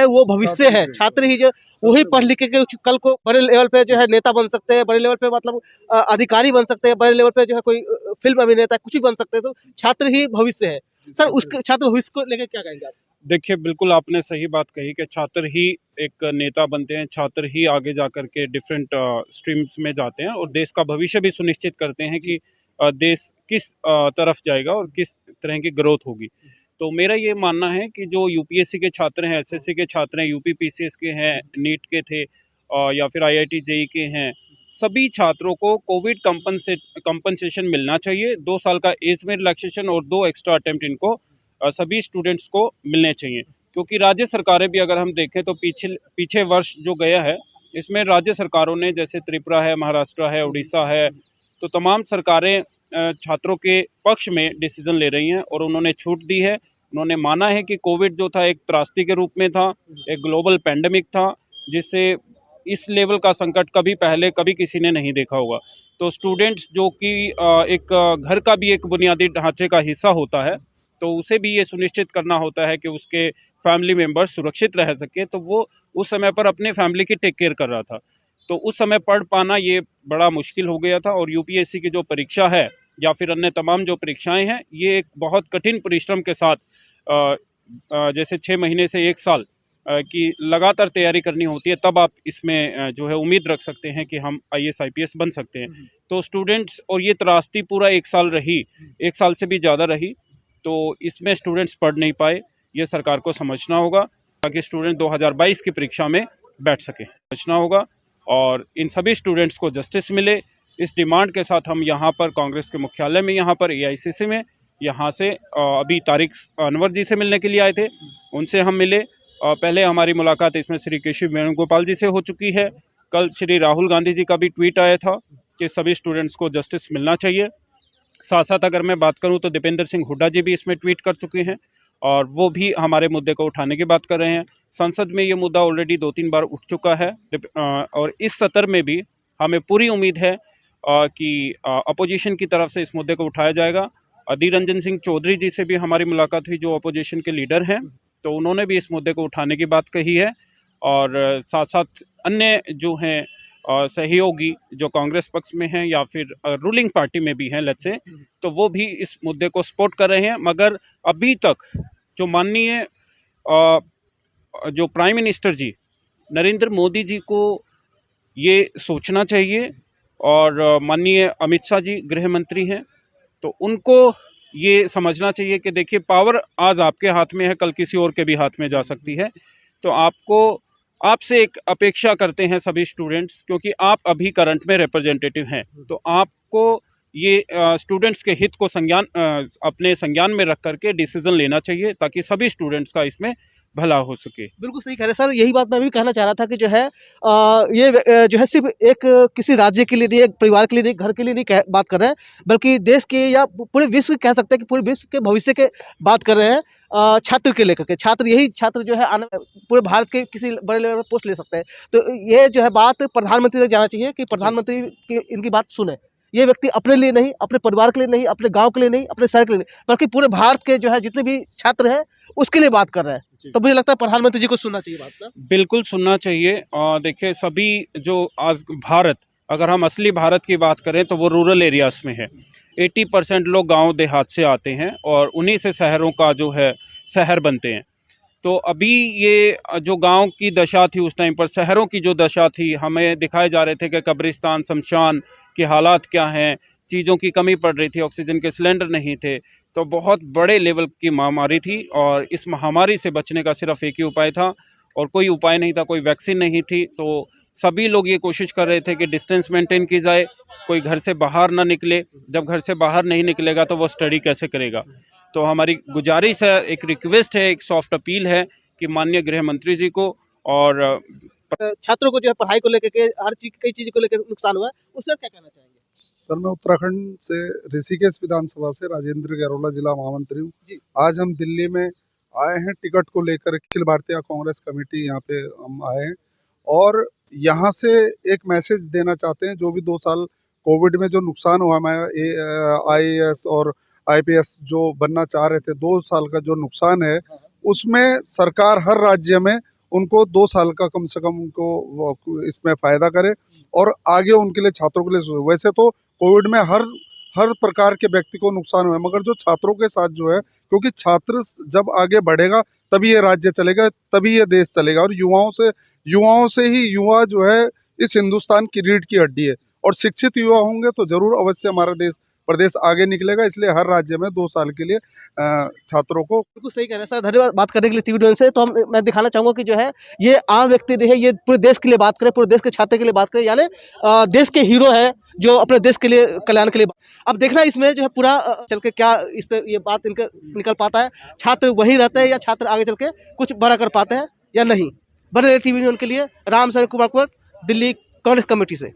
है वो भविष्य है। छात्र ही जो वही पढ़ लिख के कल को बड़े लेवल पे जो है नेता बन सकते हैं, बड़े लेवल पे मतलब अधिकारी बन सकते हैं, बड़े लेवल पे जो है कोई फिल्म अभिनेता कुछ भी बन सकते हैं। तो छात्र ही भविष्य है। सर उस छात्र भविष्य को लेकर क्या कहेंगे आप? देखिए, बिल्कुल आपने सही बात कही कि छात्र ही एक नेता बनते हैं, छात्र ही आगे जा कर के डिफरेंट स्ट्रीम्स में जाते हैं और देश का भविष्य भी सुनिश्चित करते हैं कि देश किस तरफ जाएगा और किस तरह की ग्रोथ होगी। तो मेरा ये मानना है कि जो यूपीएससी के छात्र हैं, एसएससी के छात्र हैं, यूपी पीसीएस के हैं, नीट के थे या फिर आईआईटी जेईई के हैं, सभी छात्रों को कोविड कंपनसेशन मिलना चाहिए। 2 साल का एज में रिलैक्सेशन और 2 एक्स्ट्रा अटेम्प्ट इनको सभी स्टूडेंट्स को मिलने चाहिए। क्योंकि राज्य सरकारें भी अगर हम देखें तो पीछे वर्ष जो गया है इसमें राज्य सरकारों ने, जैसे त्रिपुरा है, महाराष्ट्र है, उड़ीसा है, तो तमाम सरकारें छात्रों के पक्ष में डिसीजन ले रही हैं और उन्होंने छूट दी है। उन्होंने माना है कि कोविड जो था एक त्रासदी के रूप में था, एक ग्लोबल पैंडेमिक था, जिससे इस लेवल का संकट कभी किसी ने नहीं देखा होगा। तो स्टूडेंट्स जो कि एक घर का भी एक बुनियादी ढांचे का हिस्सा होता है, तो उसे भी ये सुनिश्चित करना होता है कि उसके फैमिली मेम्बर्स सुरक्षित रह सकें। तो वो उस समय पर अपने फैमिली की टेक केयर कर रहा था, तो उस समय पढ़ पाना ये बड़ा मुश्किल हो गया था। और यूपीएससी की जो परीक्षा है या फिर अन्य तमाम जो परीक्षाएं हैं, ये एक बहुत कठिन परिश्रम के साथ जैसे 6 महीने से 1 साल की लगातार तैयारी करनी होती है, तब आप इसमें जो है उम्मीद रख सकते हैं कि हम आईएएस आईपीएस बन सकते हैं। तो स्टूडेंट्स, और ये त्रासदी पूरा 1 साल रही, 1 साल से भी ज़्यादा रही, तो इसमें स्टूडेंट्स पढ़ नहीं पाए। ये सरकार को समझना होगा ताकि स्टूडेंट 2022 की परीक्षा में बैठ सके, समझना होगा और इन सभी स्टूडेंट्स को जस्टिस मिले। इस डिमांड के साथ हम यहाँ पर कांग्रेस के मुख्यालय में, यहाँ पर एआईसीसी में, यहाँ से अभी तारिक अनवर जी से मिलने के लिए आए थे, उनसे हम मिले। पहले हमारी मुलाकात इसमें श्री केशव वेणुगोपाल जी से हो चुकी है। कल श्री राहुल गांधी जी का भी ट्वीट आया था कि सभी स्टूडेंट्स को जस्टिस मिलना चाहिए। साथ साथ अगर मैं बात करूं तो दीपेंद्र सिंह हुड्डा जी भी इसमें ट्वीट कर चुके हैं और वो भी हमारे मुद्दे को उठाने की बात कर रहे हैं। संसद में ये मुद्दा ऑलरेडी 2-3 बार उठ चुका है और इस सत्र में भी हमें पूरी उम्मीद है कि अपोजिशन की तरफ से इस मुद्दे को उठाया जाएगा। अधीर रंजन सिंह चौधरी जी से भी हमारी मुलाकात हुई, जो अपोजिशन के लीडर हैं, तो उन्होंने भी इस मुद्दे को उठाने की बात कही है। और साथ साथ अन्य जो हैं सहयोगी जो कांग्रेस पक्ष में हैं या फिर रूलिंग पार्टी में भी हैं लेट्स से, तो वो भी इस मुद्दे को सपोर्ट कर रहे हैं। मगर अभी तक जो माननीय जो प्राइम मिनिस्टर जी नरेंद्र मोदी जी को ये सोचना चाहिए और माननीय अमित शाह जी गृह मंत्री हैं, तो उनको ये समझना चाहिए कि देखिए, पावर आज आपके हाथ में है, कल किसी और के भी हाथ में जा सकती है। तो आपसे एक अपेक्षा करते हैं सभी स्टूडेंट्स, क्योंकि आप अभी करंट में रिप्रेजेंटेटिव हैं, तो आपको ये स्टूडेंट्स के हित को अपने संज्ञान में रख करके डिसीजन लेना चाहिए ताकि सभी स्टूडेंट्स का इसमें भला हो सके। बिल्कुल सही कह रहे हैं सर, यही बात मैं भी कहना चाह रहा था कि जो है जो है सिर्फ एक किसी राज्य के लिए नहीं, एक परिवार के लिए नहीं, घर के लिए नहीं बात कर रहे हैं, बल्कि देश के या पूरे विश्व कह सकते हैं कि पूरे विश्व के भविष्य के बात कर रहे हैं। छात्र के लेकर के, छात्र जो है पूरे भारत के किसी बड़े लेवल पर पोस्ट ले सकते हैं। तो ये जो है बात प्रधानमंत्री तक जाना चाहिए कि प्रधानमंत्री की इनकी बात सुने। ये व्यक्ति अपने लिए नहीं, अपने परिवार के लिए नहीं, अपने गांव के लिए नहीं, अपने शहर के लिए नहीं, बल्कि पूरे भारत के जो है जितने भी छात्र हैं उसके लिए बात कर रहे हैं। तो मुझे लगता है प्रधानमंत्री जी को सुनना चाहिए बात ना। बिल्कुल सुनना चाहिए। देखिए, सभी जो आज भारत, अगर हम असली भारत की बात करें तो वो रूरल एरियाज में है। 80% लोग गांव देहात से आते हैं और उन्हीं से शहरों का जो है शहर बनते हैं। तो अभी ये जो गांव की दशा थी उस टाइम पर, शहरों की जो दशा थी, हमें दिखाए जा रहे थे कि कब्रिस्तान, शमशान के हालात क्या हैं, चीज़ों की कमी पड़ रही थी, ऑक्सीजन के सिलेंडर नहीं थे, तो बहुत बड़े लेवल की महामारी थी। और इस महामारी से बचने का सिर्फ एक ही उपाय था और कोई उपाय नहीं था, कोई वैक्सीन नहीं थी। तो सभी लोग ये कोशिश कर रहे थे कि डिस्टेंस मेंटेन की जाए, कोई घर से बाहर ना निकले। जब घर से बाहर नहीं निकलेगा तो वो स्टडी कैसे करेगा। तो हमारी गुजारिश है, एक रिक्वेस्ट है, एक सॉफ्ट अपील है कि माननीय गृह मंत्री जी को और छात्रों को जो है पढ़ाई को लेकर के हर चीज, कई चीज़ों को लेकर नुकसान हुआ है, उस पर क्या कहना चाहेंगे? सर, मैं उत्तराखंड से ऋषिकेश विधानसभा से राजेंद्र गैरोला जिला महामंत्री हूँ। आज हम दिल्ली में आए हैं टिकट को लेकर, अखिल भारतीय कांग्रेस कमेटी यहाँ पे हम आए हैं और यहाँ से एक मैसेज देना चाहते हैं। जो भी 2 साल कोविड में जो नुकसान हुआ, मैं आईएएस और आईपीएस जो बनना चाह रहे थे, 2 साल का जो नुकसान है, उसमें सरकार हर राज्य में उनको 2 साल का कम से कम उनको इसमें फ़ायदा करे और आगे उनके लिए, छात्रों के लिए। वैसे तो कोविड में हर प्रकार के व्यक्ति को नुकसान हुआ है, मगर जो छात्रों के साथ जो है, क्योंकि छात्र जब आगे बढ़ेगा तभी ये राज्य चलेगा, तभी ये देश चलेगा। और युवाओं से ही, युवा जो है इस हिंदुस्तान की रीढ़ की हड्डी है, और शिक्षित युवा होंगे तो जरूर अवश्य हमारा प्रदेश आगे निकलेगा। इसलिए हर राज्य में 2 साल के लिए छात्रों को। बिल्कुल सही कह रहे हैं सर, धन्यवाद बात करने के लिए टीवी न्यूज़ से। तो मैं दिखाना चाहूँगा कि जो है ये आम व्यक्ति नहीं है, ये पूरे देश के लिए बात करें, पूरे देश के छात्र के लिए बात करें, यानी देश के हीरो है जो अपने देश के लिए, कल्याण के लिए। अब देखना इसमें जो है पूरा चल के क्या इस पे ये बात निकल पाता है, छात्र वहीं रहते हैं या छात्र आगे चल के कुछ बड़ा कर पाते हैं या नहीं। बने रहिए टीवी न्यूज़ के लिए। राम शरण कुमार, दिल्ली कांग्रेस कमेटी से।